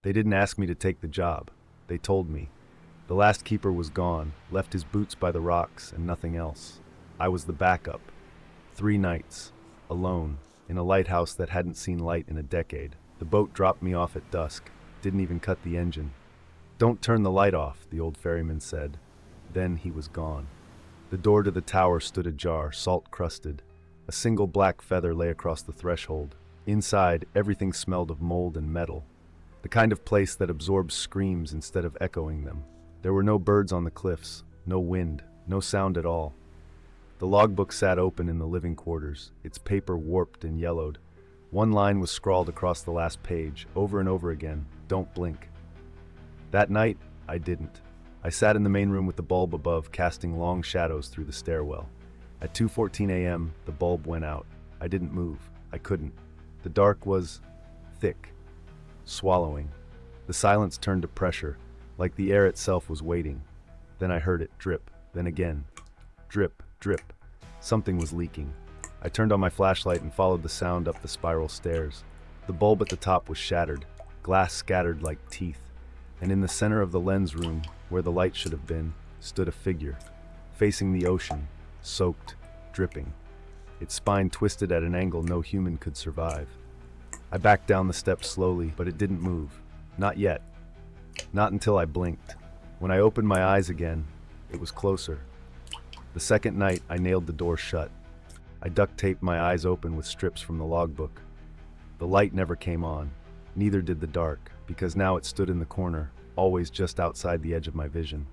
They didn't ask me to take the job. They told me. The last keeper was gone, left his boots by the rocks and nothing else. I was the backup. 3 nights, alone, in a lighthouse that hadn't seen light in a decade. The boat dropped me off at dusk, didn't even cut the engine. "Don't turn the light off," the old ferryman said. Then he was gone. The door to the tower stood ajar, salt-crusted. A single black feather lay across the threshold. Inside, everything smelled of mold and metal. The kind of place that absorbs screams instead of echoing them. There were no birds on the cliffs, no wind, no sound at all. The logbook sat open in the living quarters, its paper warped and yellowed. One line was scrawled across the last page, over and over again, "Don't blink." That night, I didn't. I sat in the main room with the bulb above, casting long shadows through the stairwell. At 2:14 a.m., the bulb went out. I didn't move. I couldn't. The dark was thick, swallowing. The silence turned to pressure, like the air itself was waiting. Then I heard it drip, then again. Drip, drip. Something was leaking. I turned on my flashlight and followed the sound up the spiral stairs. The bulb at the top was shattered, glass scattered like teeth. And in the center of the lens room, where the light should have been, stood a figure, facing the ocean, soaked, dripping. Its spine twisted at an angle no human could survive. I backed down the steps slowly, but it didn't move. Not yet. Not until I blinked. When I opened my eyes again, it was closer. The second night, I nailed the door shut. I duct taped my eyes open with strips from the logbook. The light never came on. Neither did the dark, because now it stood in the corner, always just outside the edge of my vision.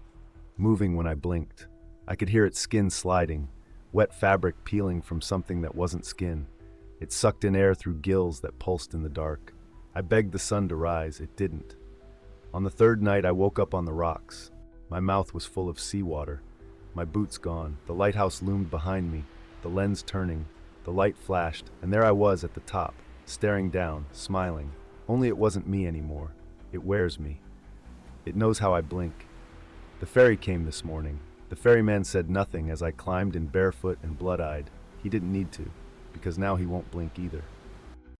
Moving when I blinked. I could hear its skin sliding, wet fabric peeling from something that wasn't skin. It sucked in air through gills that pulsed in the dark. I begged the sun to rise, it didn't. On the third night, I woke up on the rocks. My mouth was full of seawater. My boots gone. The lighthouse loomed behind me, the lens turning. The light flashed, and there I was at the top, staring down, smiling. Only it wasn't me anymore. It wears me. It knows how I blink. The ferry came this morning. The ferryman said nothing as I climbed in barefoot and blood-eyed. He didn't need to, because now he won't blink either.